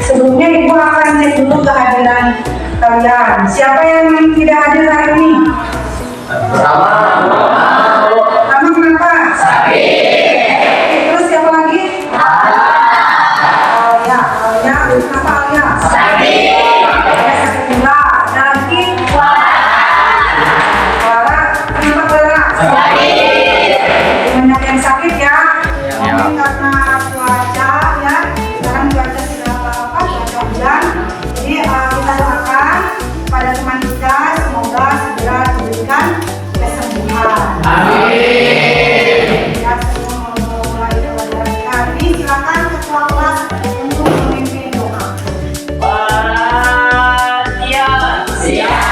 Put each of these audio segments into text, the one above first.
Sebelumnya Ibu akan cek dulu kehadiran kalian. Siapa yang tidak hadir hari ini? Pertama kenapa? sakit. Terus siapa lagi? Alia. Kenapa Alia? Sakit. Sakit juga. Ada lagi? Clara. Kenapa Clara? Sakit. Banyak yang sakit ya. Mungkin karena cuaca ya. Sekarang cuaca sudah cuaca hujan. Jadi kita doakan pada teman kita semoga segera diberikan kesembuhan. Amin. Ya, sebelum mulai pelajaran kita hari ini, silakan ketua kelas untuk memimpin doa. Siap.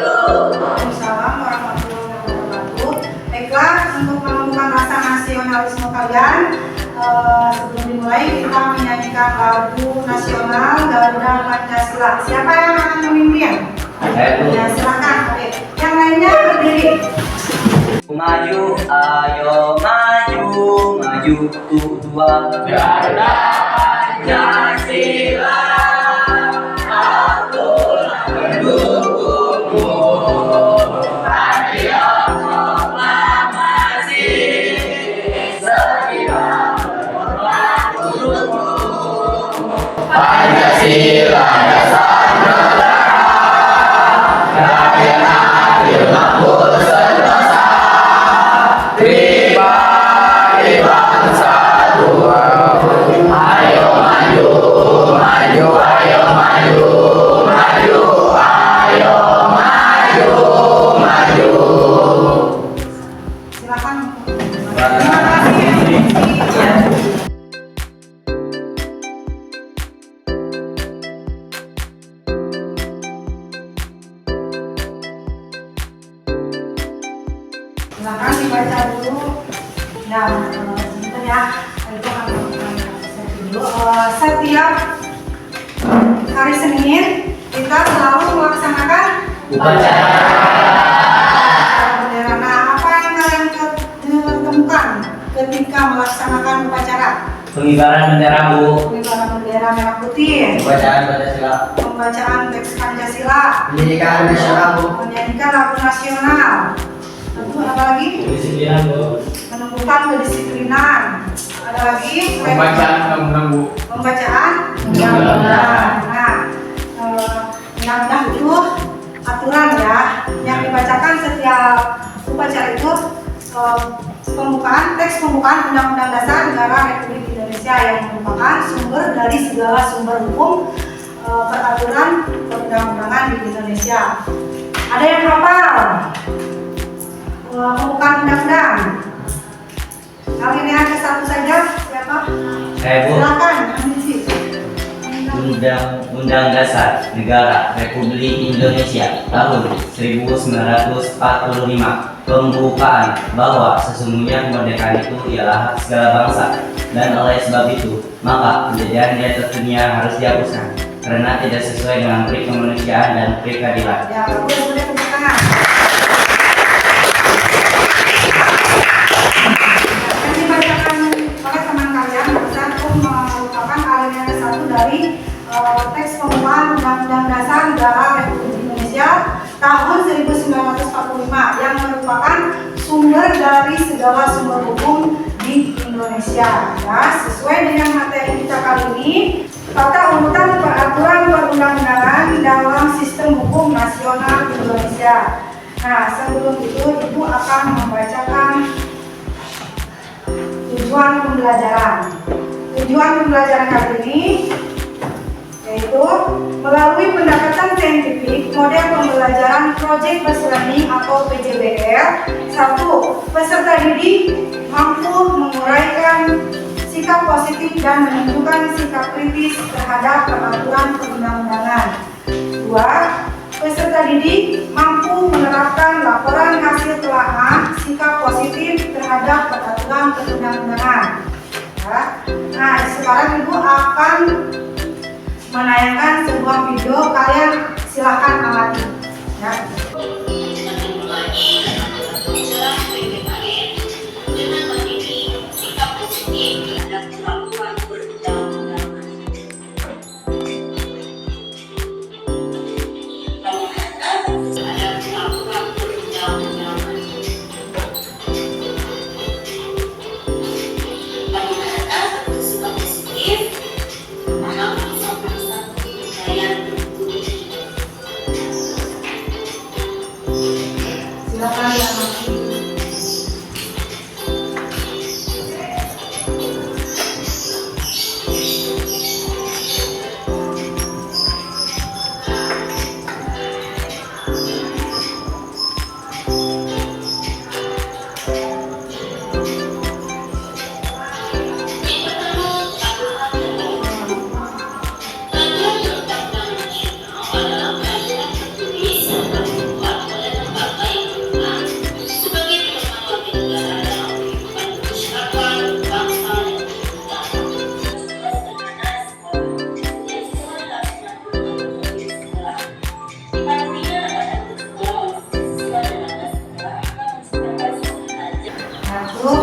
Waalaikumsalam warahmatullahi wabarakatuh. Baiklah, untuk menumbuhkan rasa nasionalisme kalian, sebelum dimulai kita menyanyikan lagu nasional Garuda Pancasila. Siapa yang akan memimpin? Ya, silakan. Oke. Yang lainnya berdiri. Maju, ayo maju tua Garuda Pancasila. Aku mendukungmu. Hari proklamasi segera berlaku. Pancasila dasar negara, rakyat adil makmur sentosa. Pribadi bangsa tua, ayo maju, ayo maju, Silakan. Terima kasih. Silakan dibaca dulu. Ya, sebentar ya. Itu akan dulu. Setiap hari Senin kita selalu melaksanakan upacara. bendera. Nah, apa yang kalian temukan ketika melaksanakan upacara? Pengibaran bendera, Bu. Pengibaran bendera merah putih, Bacaan Pancasila. pembacaan teks Pancasila, Pendidikan nasional, Bu. menyanyikan lagu nasional. Lalu apa lagi? Kedisiplinan, Bu. Menumbuhkan kedisiplinan. Ada lagi? Pembacaan undang-undang, Bu. Pembacaan undang-undang. Nah, undang-undang itu aturan ya yang dibacakan setiap upacara itu, teks pembukaan Undang-Undang Dasar Negara Republik Indonesia yang merupakan sumber dari segala sumber hukum peraturan perundang-undangan di Indonesia. Ada yang hafal pembukaan undang-undang? Alinea ke-1 saja, siapa? Saya, Bu. Silakan, Andisi. Undang-Undang Dasar Negara Republik Indonesia tahun 1945 pembukaan bahwa sesungguhnya kemerdekaan itu ialah hak segala bangsa, dan oleh sebab itu maka penjajahan di atas dunia harus dihapuskan karena tidak sesuai dengan peri kemanusiaan dan peri keadilan. Ya, bagus, boleh tepuk tangan. Yang dibacakan oleh teman kalian bisa untuk merupakan alinea 1 dari teks pembukaan Undang-Undang 1945 yang merupakan sumber dari segala sumber hukum di Indonesia. Ya, sesuai dengan materi kita kali ini, tata urutan peraturan perundang-undangan dalam sistem hukum nasional Indonesia. Nah, sebelum itu Ibu akan membacakan tujuan pembelajaran. Tujuan pembelajaran kali ini yaitu melalui pendekatan saintifik model pembelajaran Project Based Learning atau PJBL. 1. Peserta didik mampu menguraikan sikap positif dan menunjukkan sikap kritis terhadap peraturan perundang-undangan. 2. Peserta didik mampu menerapkan laporan hasil telaah sikap positif terhadap peraturan perundang-undangan. Ya. Nah, sekarang Ibu akan menayangkan sebuah video, kalian silahkan amati. Ya. Silakan diamati.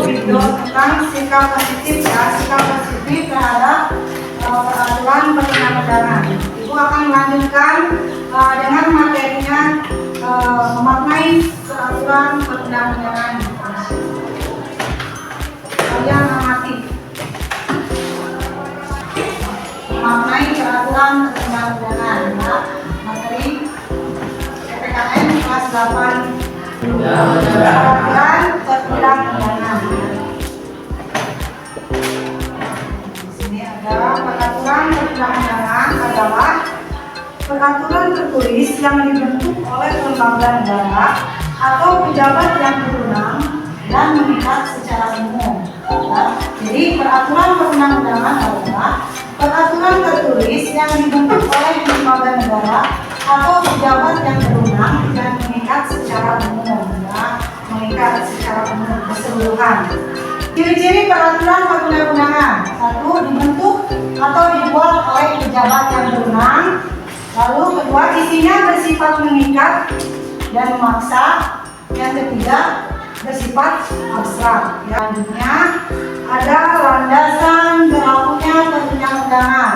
Video tentang sikap positif, ya, sikap positif terhadap peraturan perundang-undangan. Ibu akan melanjutkan dengan materinya memaknai peraturan perundang-undangan. Kalian amati. Memaknai peraturan perundang-undangan. Ya. Materi PPKN kelas 8. Peraturan perundang-undangan. Di sini ada peraturan perundang-undangan adalah peraturan tertulis yang dibentuk oleh lembaga negara atau pejabat yang berwenang dan mengikat secara umum. Ya. Jadi peraturan perundang-undangan adalah peraturan tertulis yang dibentuk oleh lembaga negara atau pejabat yang berwenang dan mengikat secara umum, ya, mengikat secara umum keseluruhan. Ciri-ciri peraturan perundang-undangan: 1. Dibentuk atau dibuat oleh pejabat yang berwenang. Lalu kedua, isinya bersifat mengikat dan memaksa. Yang ketiga, bersifat abstrak. Selanjutnya ada landasan berlakunya perundang-undangan.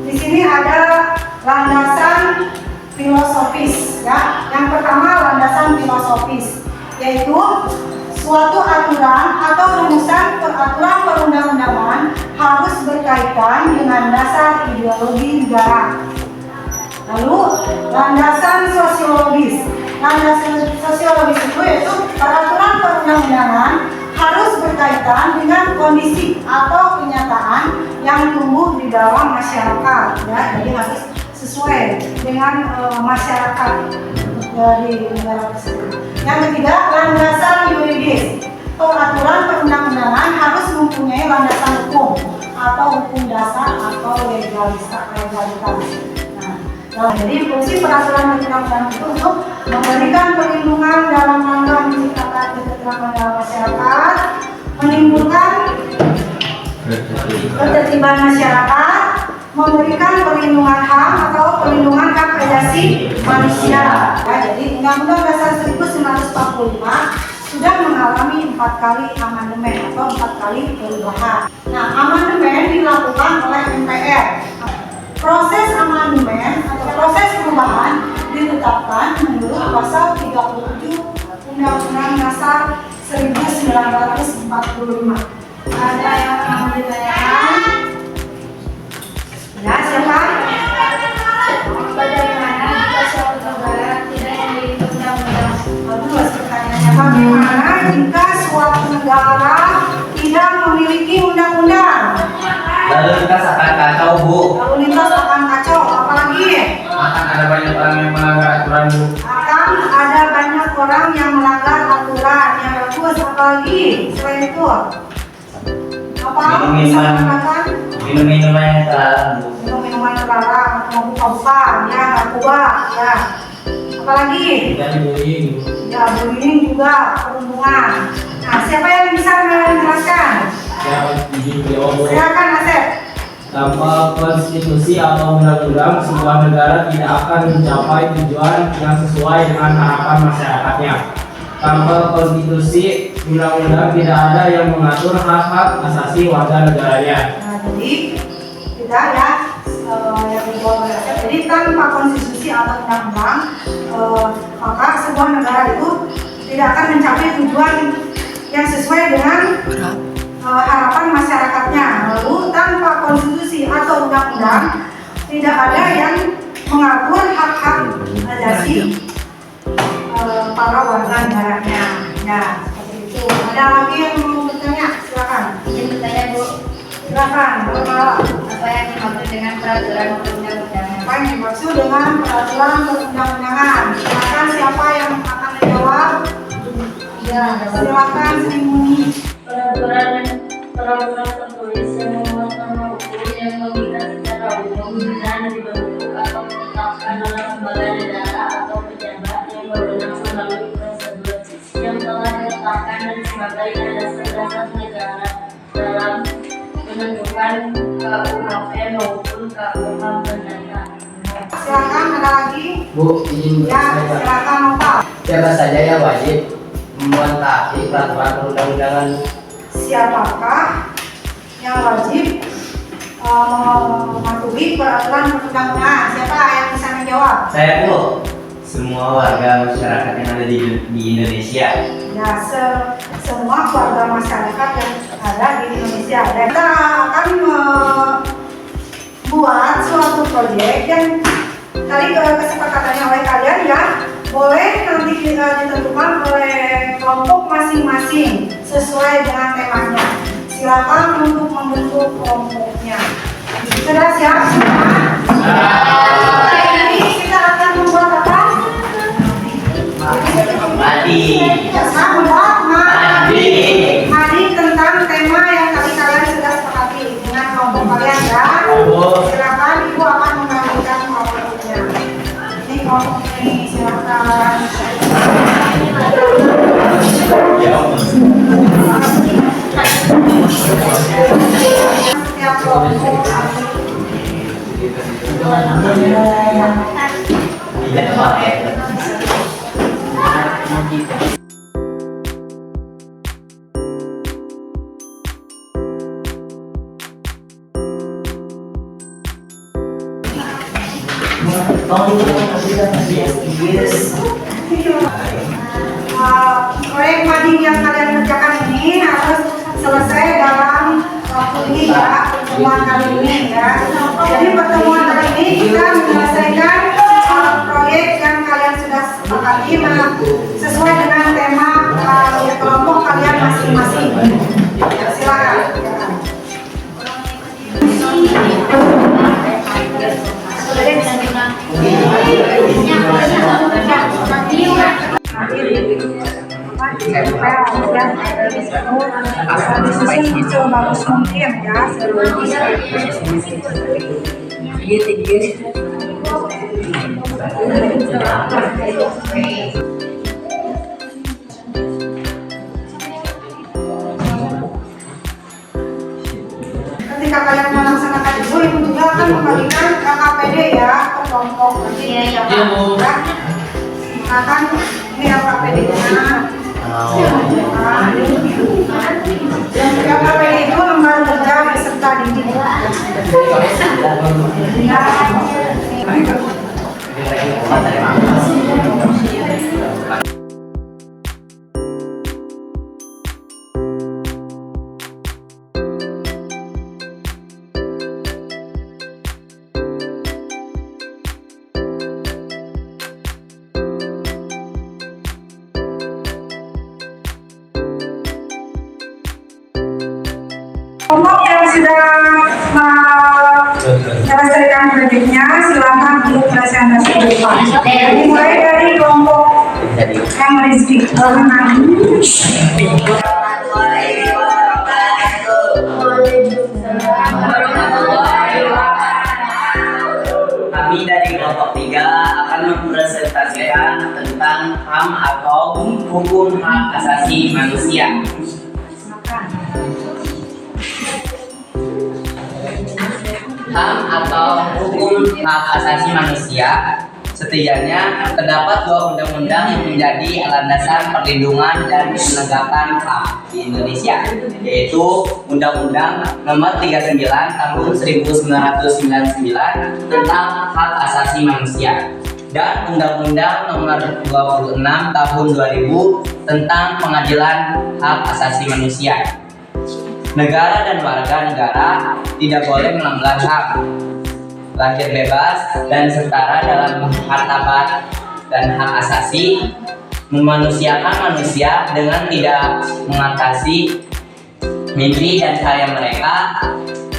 Di sini ada landasan filosofis, ya. Yang pertama, landasan filosofis, yaitu suatu aturan atau rumusan peraturan perundang-undangan harus berkaitan dengan dasar ideologi negara. Lalu landasan sosiologis. Landasan sosiologis itu yaitu peraturan perundang-undangan harus berkaitan dengan kondisi atau kenyataan yang tumbuh di dalam masyarakat, ya. Jadi harus sesuai dengan masyarakat dari negara tersebut. Yang ketiga, landasan yuridis. Peraturan perundang-undangan harus mempunyai landasan hukum atau hukum dasar atau legalitas. Nah, jadi fungsi peraturan perundang-undangan itu untuk memberikan perlindungan dalam rangka menciptakan ketertiban dalam masyarakat, menimbulkan ketertiban masyarakat, memberikan perlindungan HAM atau perlindungan hak asasi manusia. Ya, jadi Undang-Undang Dasar 1945 sudah mengalami 4 kali amandemen atau 4 kali perubahan. Nah, amandemen dilakukan oleh MPR. Proses amandemen atau proses perubahan ditetapkan menurut pasal 37 jika suatu negara tidak memiliki undang-undang. Lalu lintas akan kacau, Bu. Lalu lintas akan kacau, apalagi Akan ada banyak orang yang melanggar aturan, Bu. akan ada banyak orang yang melanggar aturan. Yang bagus, apalagi selain itu apa bisa mengatakan Minum-minuman yang terlarang, Bu. minuman terlarang atau buka-buka ya, narkoba ya, apalagi Dan bullying, Bu. ya bullying juga, perundungan. Nah, siapa yang bisa menjelaskan? Ya, izin beliau, Bu. Silakan Asep. Tanpa konstitusi atau undang-undang, sebuah negara tidak akan mencapai tujuan yang sesuai dengan harapan masyarakatnya. Tanpa konstitusi, undang-undang tidak ada yang mengatur hak-hak asasi warga negaranya. Nah, jadi tidak ya yang dijawab oleh Asep. Jadi tanpa konstitusi atau undang-undang, maka sebuah negara itu tidak akan mencapai tujuan yang sesuai dengan harapan masyarakatnya. Lalu tanpa konstitusi atau undang-undang tidak ada yang mengatur hak-hak asasi para warga negaranya. Ya, seperti itu. Ada lagi yang mau bertanya? Silakan. Izin bertanya, Bu, Silakan. Bapak, apa yang dimaksud dengan peraturan perundang-undangan? apa yang dimaksud dengan peraturan perundang-undangan? Silakan siapa yang akan menjawab? Ya, silakan Sri Muni. Peraturan tertulis yang memuat norma hukum yang mengikat secara umum dan dibentuk atau ditetapkan oleh lembaga negara atau pejabat yang berwenang melalui prosedur yang telah ditetapkan dan sebagai dasar-dasar negara dalam menentukan KUHP maupun KUH mendatang. Silakan ada lagi? Bu, izin Ya, saya. silakan Nopal. Siapa saja yang wajib mentaati peraturan perundang-undangan? Siapakah yang wajib mematuhi peraturan perundang-undangan? Siapa yang bisa menjawab? Saya, Bu. Semua warga masyarakat yang ada di Indonesia. Ya, semua warga masyarakat yang ada di Indonesia. Dan kita akan membuat suatu proyek yang tadi kesepakatannya oleh kalian ya, boleh nanti ditentukan oleh kelompok masing-masing sesuai dengan temanya. Silakan untuk membentuk kelompoknya. Sudah siap semua? Ini kita akan membuat apa? Mati. Mari tentang tema yang tadi kalian sudah sepakati dengan kelompok kalian ya. Silakan ibu akan membagikan kelompoknya. Ini kelompok ini silakan. Setiap kelompok Tidak pakai. proyek mading yang kalian kerjakan ini harus selesai dalam waktu ini ya, pertemuan kali ini ya. Jadi pertemuan kali ini kita menyelesaikan proyek yang kalian sudah sepakati sesuai dengan tema kelompok kalian masing-masing. Ya, silakan. Disusun sebagus mungkin ya, ketika kalian melaksanakan itu, ibu juga akan membagikan KKPD ya ke kelompok nanti ya, akan ini KKPD-nya. KKPD itu lembar kerja beserta didik. Kelompok yang sudah melestarikan kreditnya, silakan untuk presentasi ke depan. Dimulai dari kelompok yang Rizky. Kami dari kelompok 3 akan mempresentasikan tentang HAM atau Hukum Hak Asasi Manusia. HAM atau Hukum Hak Asasi Manusia setidaknya terdapat 2 undang-undang yang menjadi landasan perlindungan dan penegakan HAM di Indonesia, yaitu Undang-Undang Nomor 39 Tahun 1999 tentang Hak Asasi Manusia dan Undang-Undang Nomor 26 Tahun 2000 tentang Pengadilan Hak Asasi Manusia. Negara dan warga negara tidak boleh melanggar HAM, lahir bebas dan setara dalam martabat dan hak asasi, memanusiakan manusia dengan tidak mengatasi mimpi dan karya mereka.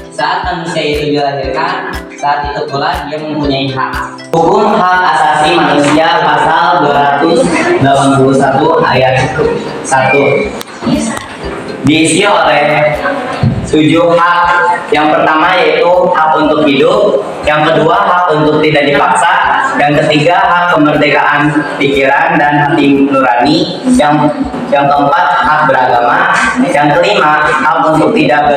Saat manusia itu dilahirkan, saat itu pula dia mempunyai hak. Hukum Hak Asasi Manusia pasal 281 ayat 1 diisi oleh 7 hak. Yang pertama yaitu hak untuk hidup, yang kedua hak untuk tidak dipaksa, yang ketiga hak kemerdekaan pikiran dan hati nurani, yang keempat hak beragama, yang kelima hak untuk tidak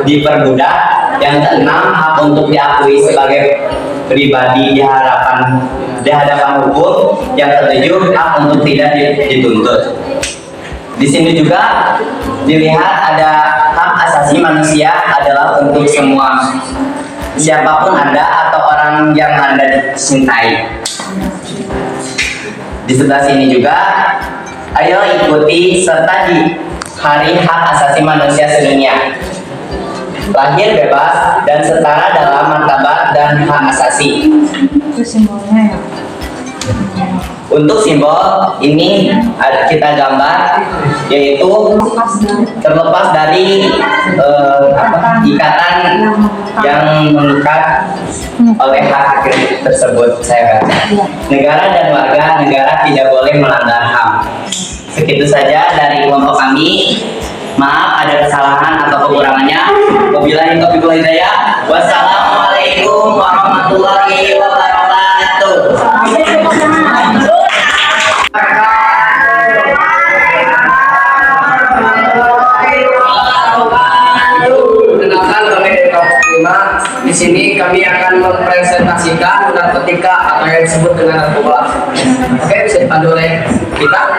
diperbudak, yang keenam hak untuk diakui sebagai pribadi di hadapan hukum, yang ketujuh hak untuk tidak dituntut. Di sini juga dilihat ada hak asasi manusia adalah untuk semua, siapapun Anda atau orang yang Anda cintai. Di sebelah sini juga, ayo ikuti serta di Hari Hak Asasi Manusia Sedunia. Lahir bebas dan setara dalam martabat dan hak asasi. Itu simbolnya ya. Untuk simbol ini kita gambar, yaitu terlepas dari ikatan yang mengikat oleh hak tersebut. Saya baca, negara dan warga negara tidak boleh melanggar HAM. Segitu saja dari kelompok kami. Maaf ada kesalahan atau kekurangannya. Wabillahi taufiq wal hidayah. Wassalamualaikum warahmatullahi wabarakatuh. Perkenalkan kami dari kelompok 5. Di sini kami akan mempresentasikan narkotika atau yang disebut dengan narkoba. Oke, bisa dipandu oleh kita.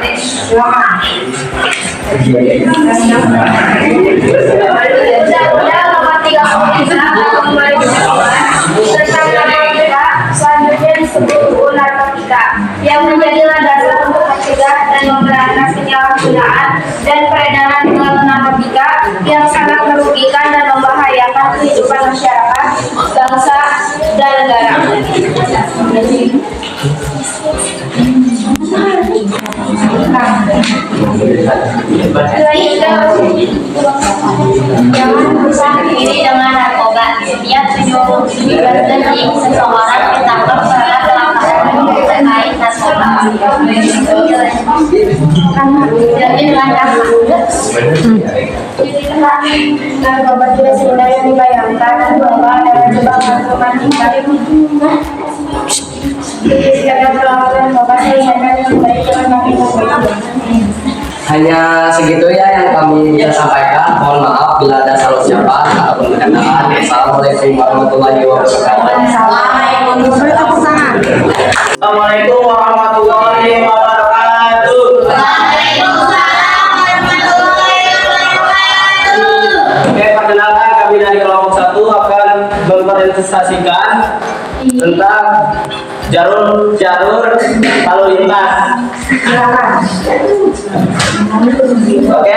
Selanjutnya disebut UU Narkotika yang menjadi landasan untuk mencegah dan memberantas penyalahgunaan dan peredaran narkotika yang sangat merugikan dan membahayakan kehidupan masyarakat, bangsa, dan negara. Jangan berusaha diri dengan narkoba. Setiap 17 detik seseorang ditangkap karena pelanggaran terkait narkoba. Jadi narkoba tidak semudah yang dibayangkan. Narkoba adalah jebakan romantika. Jika perlawanan narkoba sehingga yang baik jangan makin Hanya segitu ya yang kami bisa sampaikan. Mohon maaf bila ada salah ucapan ataupun perkataan. Assalamualaikum warahmatullahi wabarakatuh. Assalamualaikum warahmatullahi wabarakatuh. Oke, perkenalkan kami dari kelompok 1 akan mempresentasikan tentang jalur lalu lintas. Oke,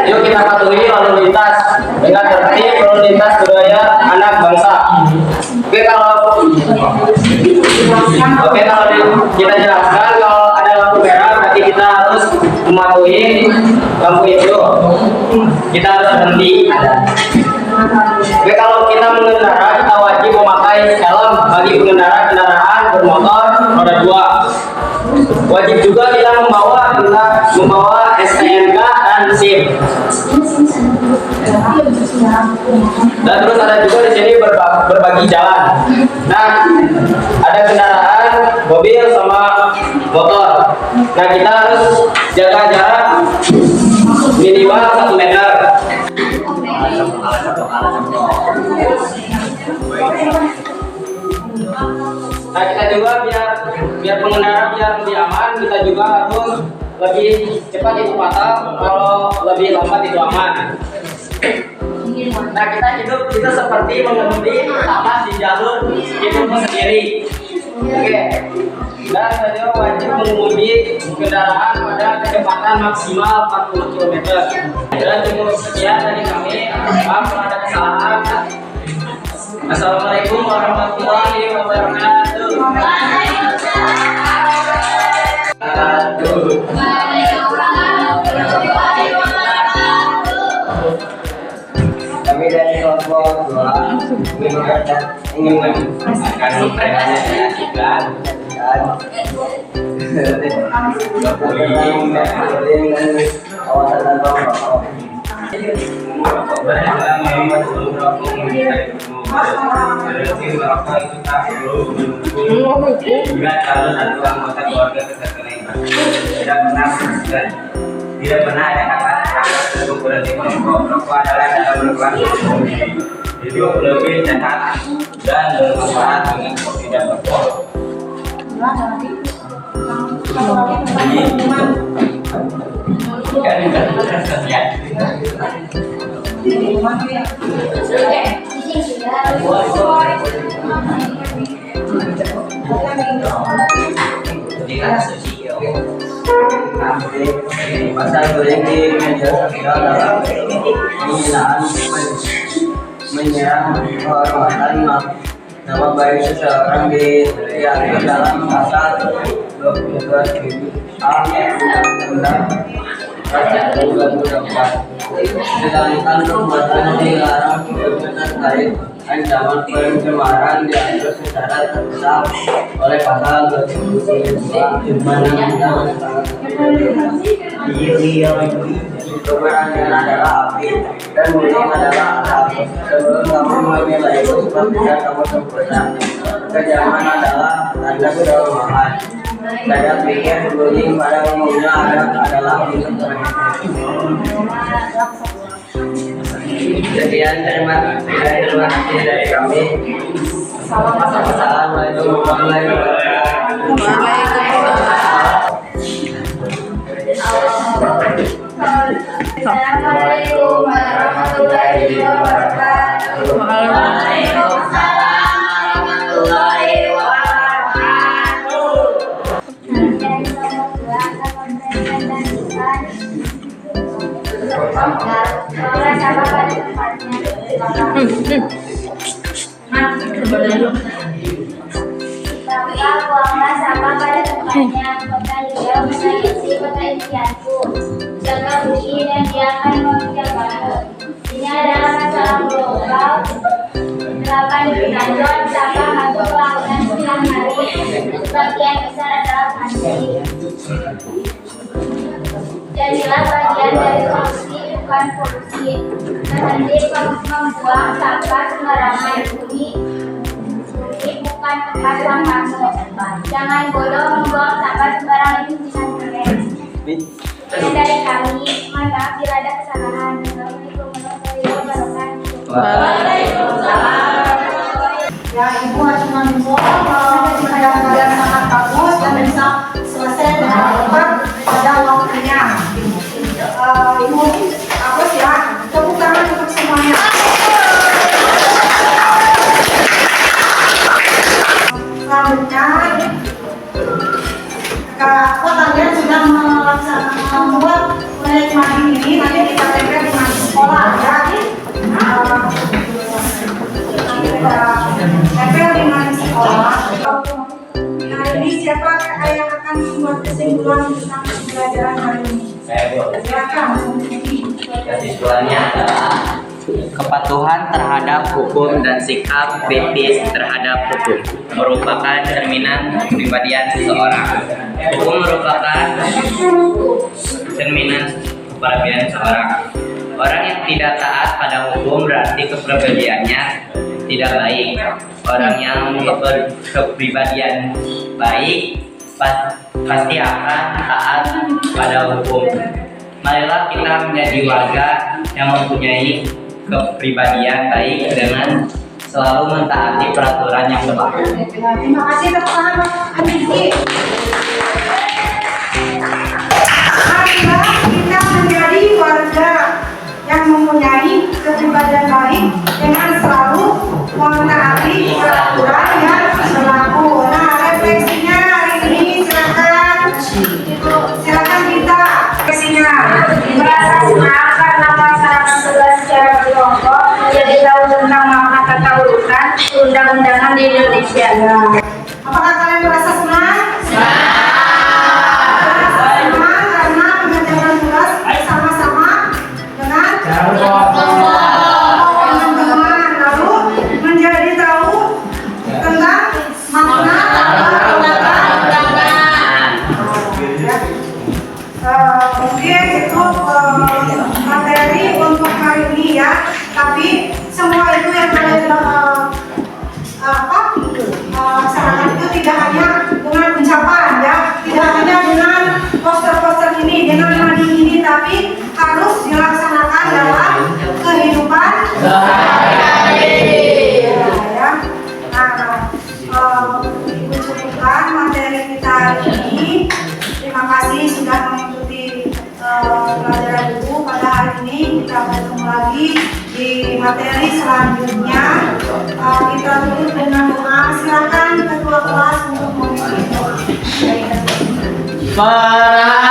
yuk kita patuhi lalu lintas dengan tertib lalu lintas budaya anak bangsa. Oke, kalau kita jelaskan kalau ada lampu merah berarti kita harus mematuhi lampu hijau, kita harus berhenti. Oke, kalau kita mengendara, kita wajib memakai helm bagi pengendara kendaraan bermotor roda 2. Wajib juga kita membawa STNK dan SIM. Dan terus ada juga di sini berbagi jalan. Nah, ada kendaraan mobil sama motor. Nah, kita harus jaga jarak minimal 1 meter. Nah, kita juga biar pengendara biar lebih aman, kita juga harus lebih cepat itu fatal, kalau lebih lambat itu aman. Nah, kita seperti mengemudi sama di jalur itu sendiri. Oke. Dan saya wajib mengemudi kendaraan pada kecepatan maksimal 40 km. Dan cukup sekian dari kami. Maaf kalau ada kesalahan. Assalamualaikum warahmatullahi wabarakatuh. Kami dari kelompok 2 ingin mengakan mempresentasikan bullying dan kawasan tanpa rokok. Jika salah satu anggota keluarga terkena tidak pernah ada kata-kata untuk berhenti merokok. Rokok adalah cara berkelanjutan hidup lebih sehat dan bermanfaat dengan tidak merokok. Pasal bullying di media sosial dalam penghinaan menyerang kehormatan nama baik seseorang diatur dalam pasal 22 A Undang-Undang 2024. Sedangkan perbuatan yang dilarang terkait ancaman pencemaran diatur secara terpisah oleh pasal 22 Undang-Undang. Keberanian adalah api dan bullying adalah asap. Sebelum kamu menilai itu sepertinya kamu sempurna. Kejaman adalah tanda kelemahan. Saya pikir bullying pada umumnya adalah untuk sekian, terima kasih dari kami. Assalamualaikum warahmatullahi wabarakatuh. Assalamualaikum warahmatullahi wabarakatuh. Waalaikumsalam warahmatullahi wabarakatuh. Bapak buanglah sampah pada tempatnya. Kota juga menangisi kota impianku. Jaga bumi dan biarkan manusia baru. Ini adalah masalah global. 8 Ramadan sampah masuk ke lautan setiap hari. Sebagian besar adalah plastik. Jadilah bagian dari solusi, bukan polusi. Berhenti membuang sampah sembarangan di bumi. Bukan tempat sampahmu. Jangan bodoh membuang sampah sembarangan di keren. Ini dari kami. Mohon maaf bila ada kesalahan. Assalamualaikum warahmatullahi wabarakatuh. Waalaikumsalam. Ya, Ibu cuma info kalian sangat bagus dan bisa selesai dengan cepat pada waktunya. Ibu, bagus ya. Tepuk tangan untuk semuanya. Selanjutnya, kalau kalian sudah membuat manajemen ini, nanti kita tempel dengan sekolah ya. Tempel dengan sekolah. Hari ini siapa yang akan membuat kesimpulan tentang pembelajaran hari ini? Kesimpulannya adalah kepatuhan terhadap hukum dan sikap kritis terhadap hukum merupakan cerminan kepribadian seseorang. Hukum merupakan cerminan kepribadian seseorang. Orang yang tidak taat pada hukum berarti kepribadiannya tidak baik. Orang yang kepribadian baik pasti akan taat pada hukum. Marilah kita menjadi warga yang mempunyai kepribadian baik dengan selalu mentaati peraturan yang berlaku. Terima kasih tepuk tangan Pak Andi. Marilah kita menjadi warga yang mempunyai kepribadian baik dengan selalu mentaati peraturan yang berlaku. Nah, refleksinya hari ini silakan kita refleksinya. Merasa senang karena melaksanakan tugas secara berkelompok, menjadi tahu tentang makna tata urutan undang-undangan di Indonesia. Apakah kalian merasa senang? Senang karena mengerjakan tugas bersama-sama dengan teman-teman, lalu menjadi tahu tentang makna tata urutan. Mungkin itu materi untuk hari ini ya, tapi semua itu yang kalian laksanakan itu tidak hanya dengan ucapan ya, tidak hanya dengan poster-poster ini, dengan nadi ini, tapi harus dilaksanakan dalam kehidupan sehari-hari. Ya. Nah, Ibu cukupkan materi kita hari ini. Terima kasih sudah mengikuti pelajaran Ibu pada hari ini. Kita bertemu lagi di materi selanjutnya. Kita tutup dengan doa. Silakan ketua kelas untuk memimpin doa. Para